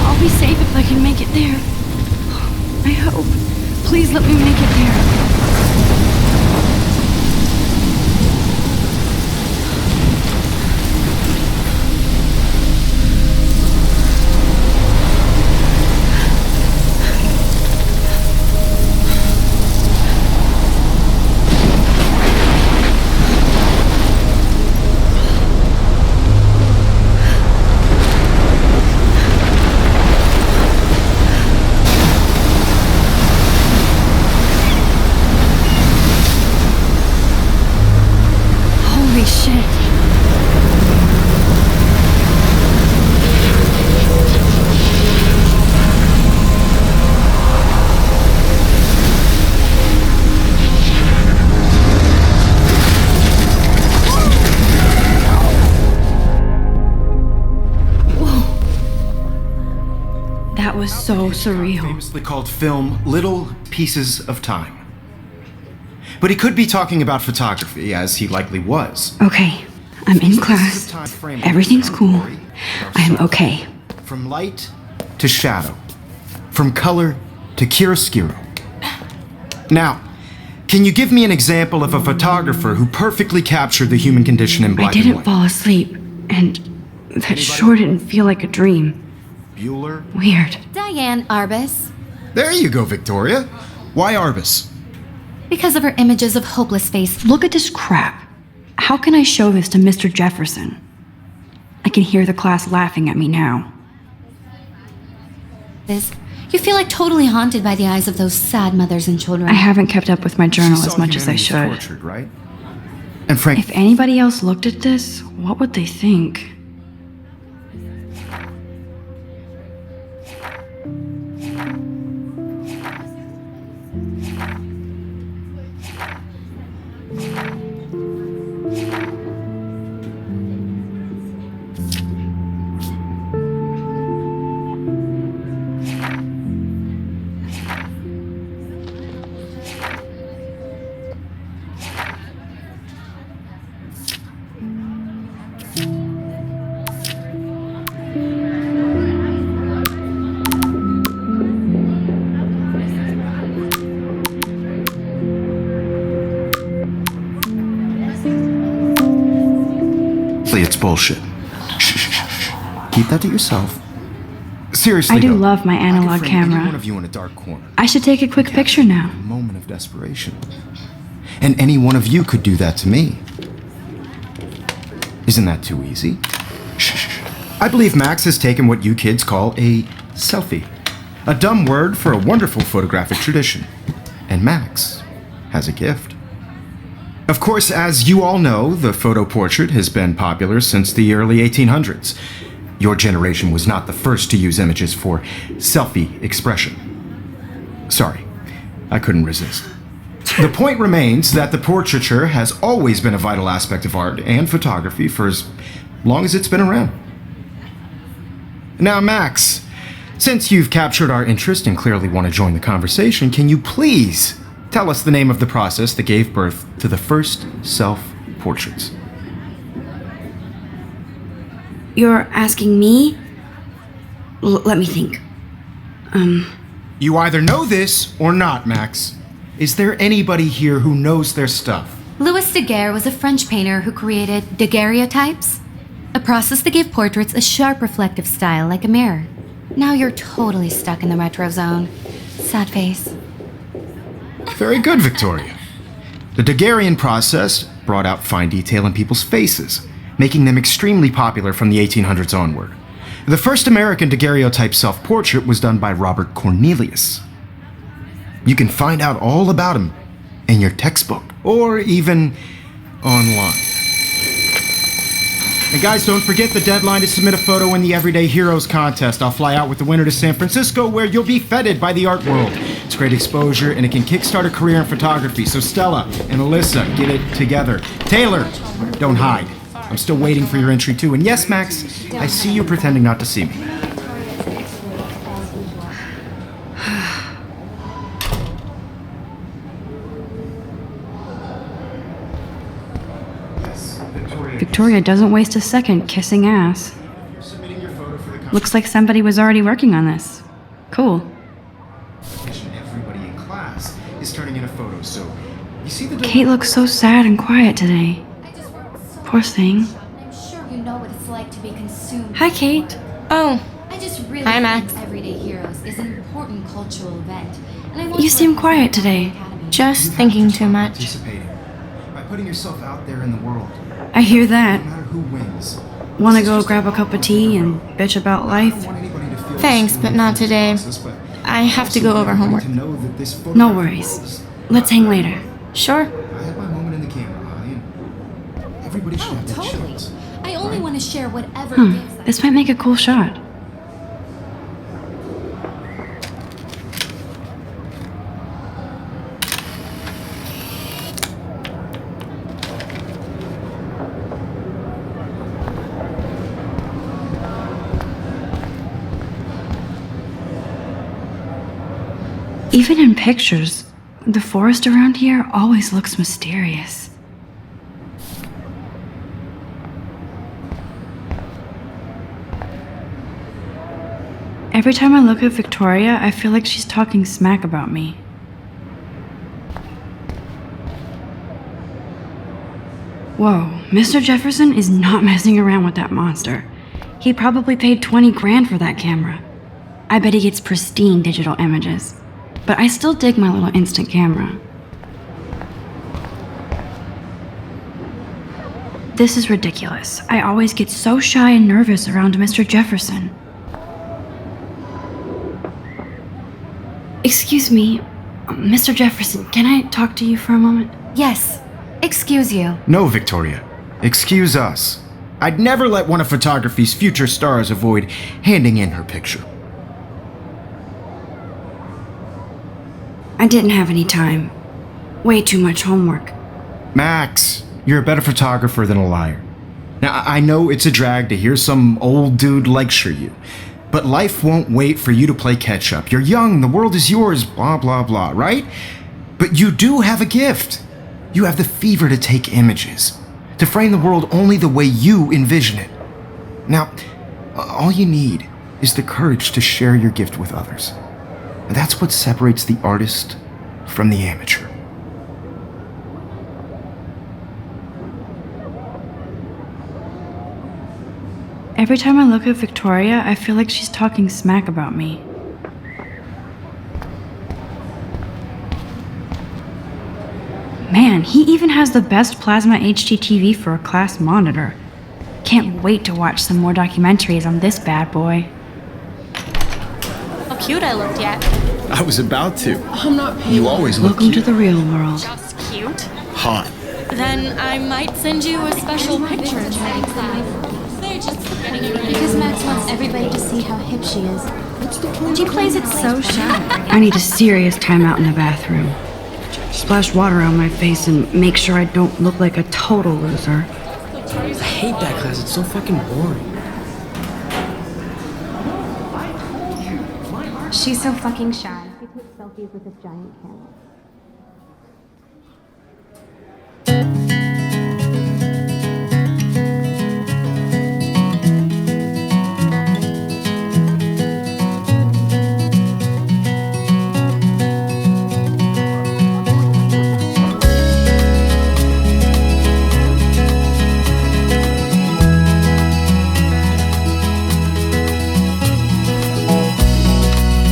I'll be safe if I can make it there. I hope. Please let me make it there. That was so surreal. Famously called film Little Pieces of Time. But he could be talking about photography, as he likely was. Okay, I'm in class. Everything's cool. I am okay. From light to shadow. From color to chiaroscuro. Now, can you give me an example of a photographer who perfectly captured the human condition in black and white? I didn't fall asleep, and that sure didn't feel like a dream. Bueller? Weird. Diane Arbus. There you go, Victoria. Why Arbus? Because of her images of hopeless face. Look at this crap. How can I show this to Mr. Jefferson? I can hear the class laughing at me now. You feel like totally haunted by the eyes of those sad mothers and children. I haven't kept up with my journal as much as I should. Tortured, right? And Frank, if anybody else looked at this, what would they think? It's bullshit. Shh. Keep that to yourself. Seriously, I do though, love my analog camera. Any one of you in a dark corner. I should take a quick picture now. A moment of desperation. And any one of you could do that to me. Isn't that too easy? Shh. I believe Max has taken what you kids call a selfie. A dumb word for a wonderful photographic tradition. And Max has a gift. Of course, as you all know, the photo portrait has been popular since the early 1800s. Your generation was not the first to use images for selfie expression. Sorry, I couldn't resist. The point remains that the portraiture has always been a vital aspect of art and photography for as long as it's been around. Now, Max, since you've captured our interest and clearly want to join the conversation, can you please tell us the name of the process that gave birth to the first self-portraits? You're asking me? Let me think. You either know this or not, Max. Is there anybody here who knows their stuff? Louis Daguerre was a French painter who created daguerreotypes, a process that gave portraits a sharp reflective style like a mirror. Now you're totally stuck in the retro zone. Sad face. Very good, Victoria. The Daguerrean process brought out fine detail in people's faces, making them extremely popular from the 1800s onward. The first American daguerreotype self-portrait was done by Robert Cornelius. You can find out all about him in your textbook, or even online. And guys, don't forget the deadline to submit a photo in the Everyday Heroes contest. I'll fly out with the winner to San Francisco, where you'll be feted by the art world. It's great exposure, and it can kickstart a career in photography. So Stella and Alyssa, get it together. Taylor, don't hide. I'm still waiting for your entry too. And yes, Max, I see you pretending not to see me. Victoria doesn't waste a second kissing ass. Looks like somebody was already working on this. Cool. Everybody in class is turning in a photo, so you see the Kate looks so sad and quiet today. Poor thing. I'm sure you know what it's like to be consumed. Hi, Kate. Oh, I just really Hi, think Max. Everyday Heroes is an important cultural event. And I want You to seem represent quiet the today. Academy. just thinking too much. participating by putting yourself out there in the world, I hear no that. matter who wins. Wanna go grab a cup of tea and bitch about I life? don't want anybody to feel Thanks, excluded but not from this today. process, but I have to go also over want homework. everybody to know that this No photograph worries. is- Let's hang later. Sure. I had my moment in the camera eye, and everybody should Oh, have that totally. chance. I only want to share whatever gives that. This might make a cool shot. Even in pictures, the forest around here always looks mysterious. Every time I look at Victoria, I feel like she's talking smack about me. Whoa, Mr. Jefferson is not messing around with that monster. He probably paid 20 grand for that camera. I bet he gets pristine digital images. But I still dig my little instant camera. This is ridiculous. I always get so shy and nervous around Mr. Jefferson. Excuse me, Mr. Jefferson, can I talk to you for a moment? Yes. Excuse you. No, Victoria. Excuse us. I'd never let one of photography's future stars avoid handing in her picture. I didn't have any time. Way too much homework. Max, you're a better photographer than a liar. Now, I know it's a drag to hear some old dude lecture you, but life won't wait for you to play catch up. You're young, the world is yours, blah, blah, blah, right? But you do have a gift. You have the fever to take images, to frame the world only the way you envision it. Now, all you need is the courage to share your gift with others. And that's what separates the artist from the amateur. Every time I look at Victoria, I feel like she's talking smack about me. Man, he even has the best plasma HDTV for a class monitor. Can't wait to watch some more documentaries on this bad boy. How cute I looked yet. I was about to. I'm not paying. You always look Welcome to cute. the real world. Just cute. Hot. Then I might send you a special picture. They're just getting Because Max wants everybody to see how hip she is. She plays it so shy. I need a serious timeout in the bathroom. Splash water on my face and make sure I don't look like a total loser. I hate that class. It's so fucking boring. She's so fucking shy. She takes selfies with this giant camera.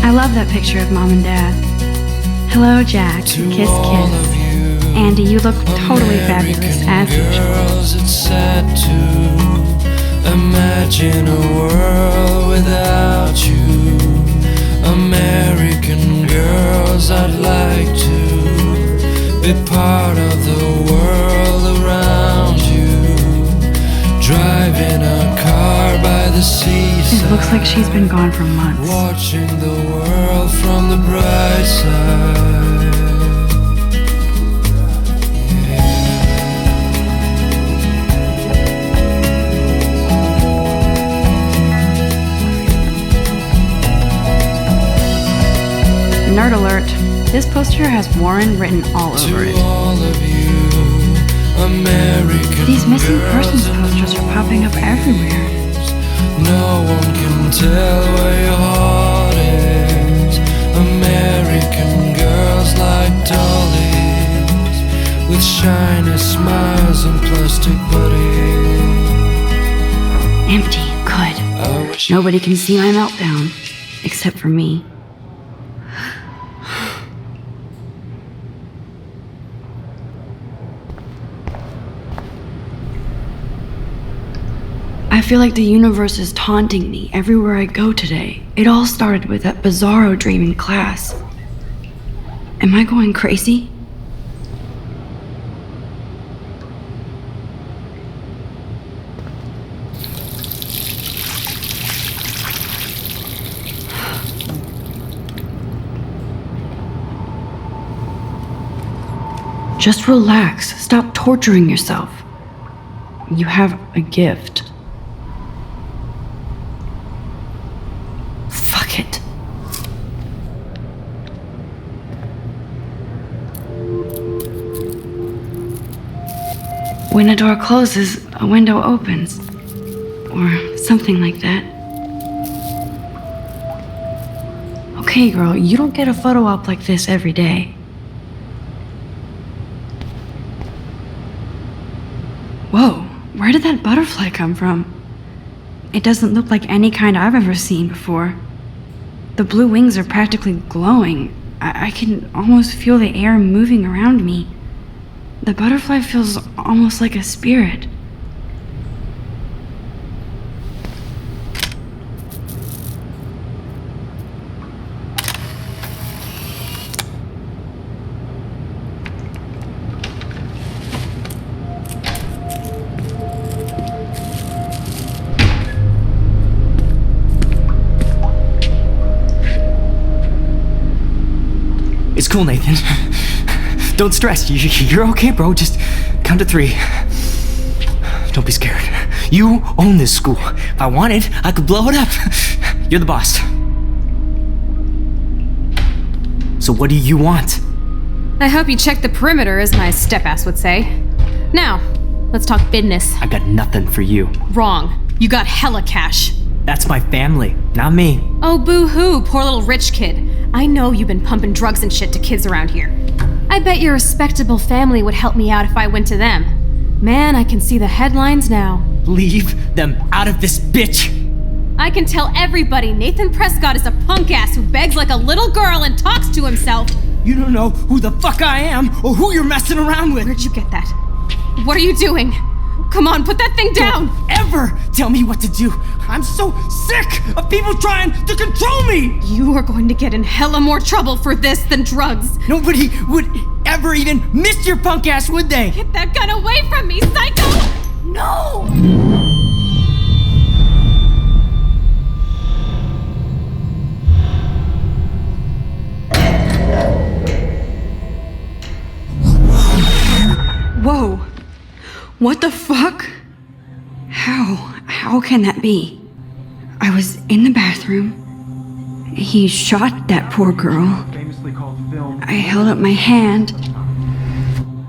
I love that picture of Mom and Dad. Hello, Jack. Kiss, kiss. Andy, you look totally fabulous as usual. Girls, it's sad to imagine a world without you. American girls, I'd like to be part of the world around you. Driving a car by the seaside. It looks like she's been gone for months. Watching the world from the bright side. Nerd alert. This poster has Warren written all over To it. all of you, American These missing girls persons in posters are popping up everywhere. No one can tell where your heart is. American girls like dollies, with shiny smiles and plastic bodies. Empty. Good. I wish Nobody can see my meltdown. Except for me. I feel like the universe is taunting me everywhere I go today. It all started with that bizarro dream in class. Am I going crazy? Just relax. Stop torturing yourself. You have a gift. Fuck it. When a door closes, a window opens. Or something like that. Okay, girl, you don't get a photo op like this every day. Whoa, where did that butterfly come from? It doesn't look like any kind I've ever seen before. The blue wings are practically glowing. I can almost feel the air moving around me. The butterfly feels almost like a spirit. It's cool, Nathan. Don't stress. You're okay, bro. Just count to 3. Don't be scared. You own this school. If I wanted, I could blow it up. You're the boss. So what do you want? I hope you checked the perimeter, as my step-ass would say. Now, let's talk business. I got nothing for you. Wrong. You got hella cash. That's my family, not me. Oh, boo-hoo, poor little rich kid. I know you've been pumping drugs and shit to kids around here. I bet your respectable family would help me out if I went to them. Man, I can see the headlines now. Leave them out of this bitch! I can tell everybody Nathan Prescott is a punk ass who begs like a little girl and talks to himself. You don't know who the fuck I am or who you're messing around with. Where'd you get that? What are you doing? Come on, put that thing down! Don't ever tell me what to do. I'm so sick of people trying to control me. You are going to get in hella more trouble for this than drugs. Nobody would ever even miss your punk ass, would they? Get that gun away from me, psycho! No! Whoa. What the fuck? How can that be? I was in the bathroom. He shot that poor girl. I held up my hand.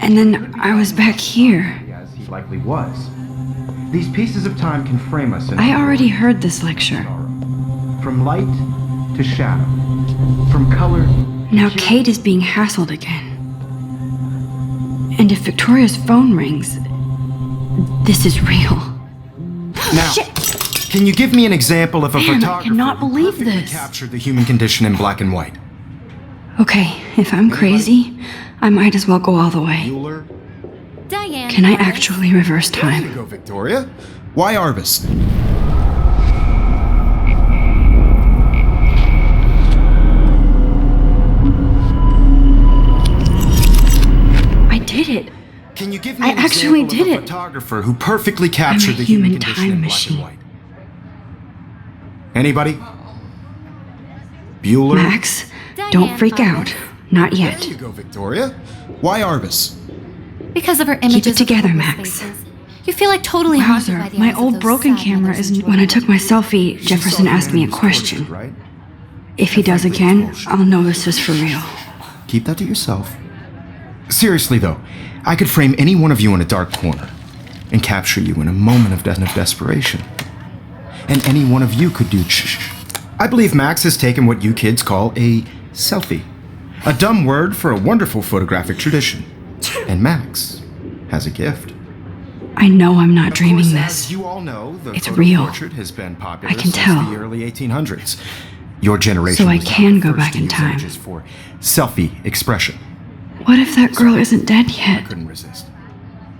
And then I was back here. As he likely was. These pieces of time can frame us in I already heard this lecture. from light to shadow, from color. Now Kate is being hassled again. And if Victoria's phone rings, this is real. Now, Shit. can you give me an example of a Man, I photographer cannot who believe perfectly this. captured the human condition in black and white? Okay, if I'm crazy, I might as well go all the way. Bueller? Diane. Can I Morris. actually reverse There you time? go, Victoria. Why Arbus? I did it. Can you give me I an actually example did of a it. photographer who perfectly captured the human condition time in black machine. and white? Anybody? Bueller? Max, Diane don't freak out. Arbus. Not There yet. you go, Victoria. Why Arbus? Because of her images it together, of Max. spaces. You feel like totally haunted by Wowzer, the my eyes of old those broken sad camera mothers isn't. and When I took my children. selfie, Jefferson asked me a question. Right? If he does again, I'll know this is for real. Keep that to yourself. Seriously, though, I could frame any one of you in a dark corner and capture you in a moment of desperation. and any one of you could do I believe Max has taken what you kids call a selfie. A dumb word for a wonderful photographic tradition. And Max has a gift. I know I'm not Of dreaming course, this. As you all know, the It's photo real. portrait has been popular I can since tell. the early 1800s. Your generation So I was not can the go first back to in use time. images for selfie expression. What if that girl isn't dead I yet? couldn't resist.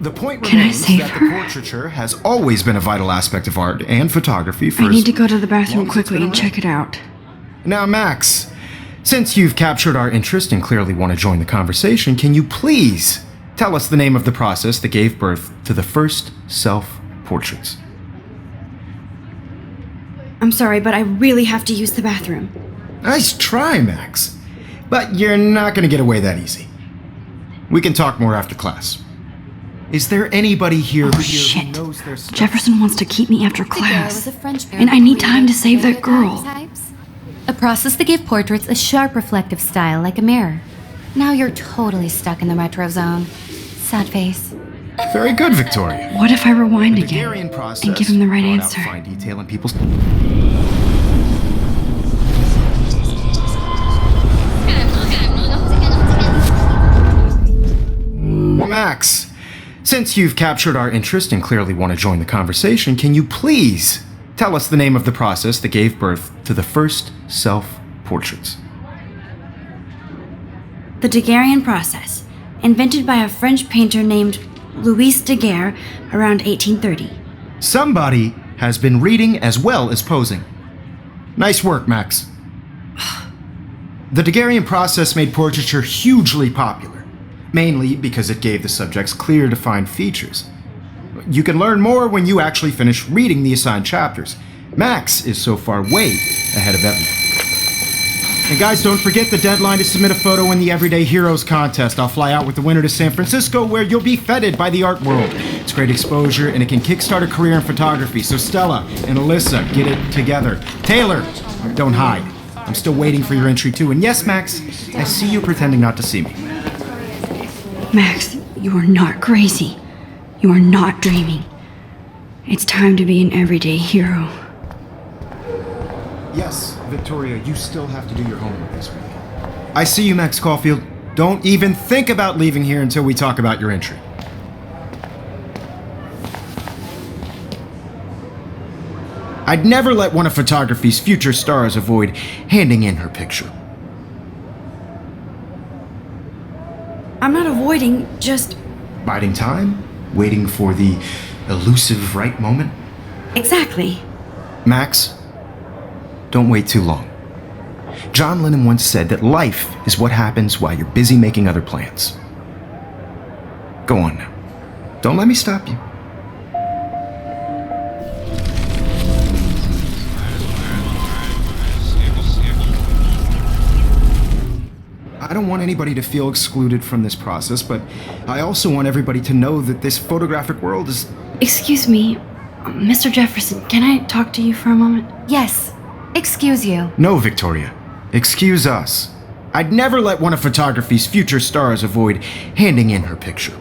The point Can I remains save that her? the portraiture has always been a vital aspect of art and photography for I need as to go to the bathroom long as it's quickly been and around. check it out. Now, Max, since you've captured our interest and clearly want to join the conversation, can you please tell us the name of the process that gave birth to the first self-portraits? I'm sorry, but I really have to use the bathroom. Nice try, Max. But you're not going to get away that easy. We can talk more after class. Is there anybody here Oh, who shit. knows their stuff? Jefferson wants to keep me after The girl class. was a French And I need time to save that girl. Daguerreotypes, a process that gave portraits a sharp reflective style like a mirror. Now you're totally stuck in the retro zone. Sad face. Very good, Victoria. What if I rewind The again Daguerrean process and give him the right brought out answer? fine detail in people's. Max, since you've captured our interest and clearly want to join the conversation, can you please tell us the name of the process that gave birth to the first self-portraits? The Daguerrean process, invented by a French painter named Louis Daguerre around 1830. Somebody has been reading as well as posing. Nice work, Max. The Daguerrean process made portraiture hugely popular, mainly because it gave the subjects clear, defined features. You can learn more when you actually finish reading the assigned chapters. Max is so far way ahead of everyone. And guys, don't forget the deadline to submit a photo in the Everyday Heroes contest. I'll fly out with the winner to San Francisco, where you'll be feted by the art world. It's great exposure, and it can kickstart a career in photography. So Stella and Alyssa, get it together. Taylor, don't hide. I'm still waiting for your entry too. And yes, Max, I see you pretending not to see me. Max, you are not crazy. You are not dreaming. It's time to be an everyday hero. Yes, Victoria, you still have to do your homework this week. I see you, Max Caulfield. Don't even think about leaving here until we talk about your entry. I'd never let one of photography's future stars avoid handing in her picture. I'm not avoiding, just. Biding time? Waiting for the elusive right moment? Exactly. Max, don't wait too long. John Lennon once said that life is what happens while you're busy making other plans. Go on now. Don't let me stop you. I don't want anybody to feel excluded from this process, but I also want everybody to know that this photographic world is... Excuse me, Mr. Jefferson, can I talk to you for a moment? Yes. Excuse you. No, Victoria. Excuse us. I'd never let one of photography's future stars avoid handing in her picture.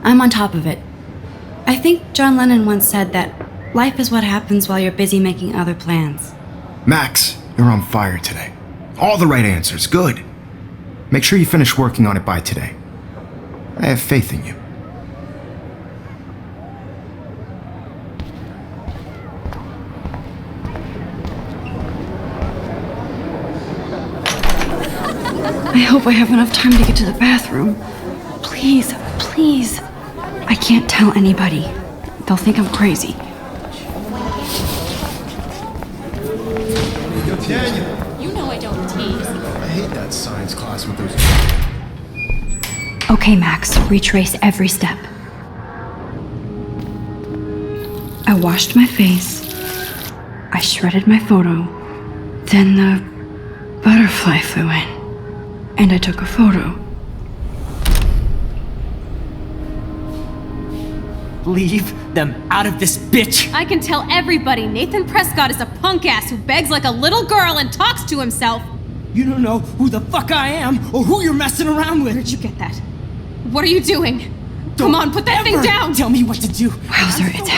I'm on top of it. I think John Lennon once said that life is what happens while you're busy making other plans. Max, you're on fire today. All the right answers. Good. Make sure you finish working on it by today. I have faith in you. I hope I have enough time to get to the bathroom. Please, please. I can't tell anybody. They'll think I'm crazy. Yo, Daniel. You know I don't tease. I hate that science class with those... Okay, Max, retrace every step. I washed my face. I shredded my photo. Then the butterfly flew in. And I took a photo. Leave them out of this bitch! I can tell everybody Nathan Prescott is a punk ass who begs like a little girl and talks to himself. You don't know who the fuck I am or who you're messing around with. Where'd you get that? What are you doing? Come on, put that thing Ever down! Tell me what to do. Wowzer, it's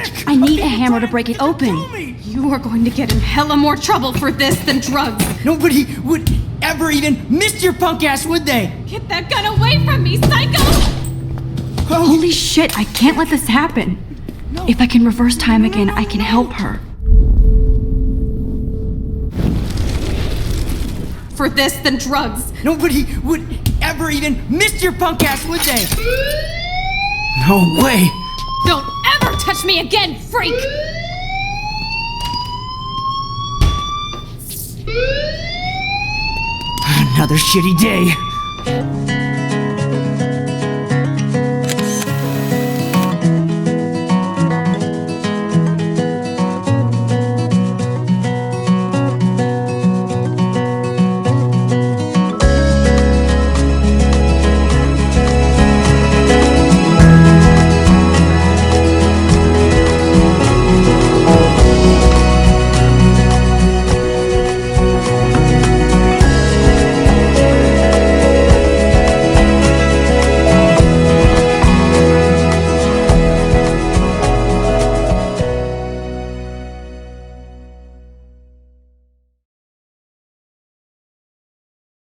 sick! I need a hammer to break it open. You are going to get in hella more trouble for this than drugs. Nobody would ever even miss your punk ass, would they? Get that gun away from me, psycho! Holy shit, I can't let this happen. If I can reverse time again, I can help her. For this than drugs. Nobody would ever even miss your punk ass, would they? No way! Don't ever touch me again, freak! Another shitty day.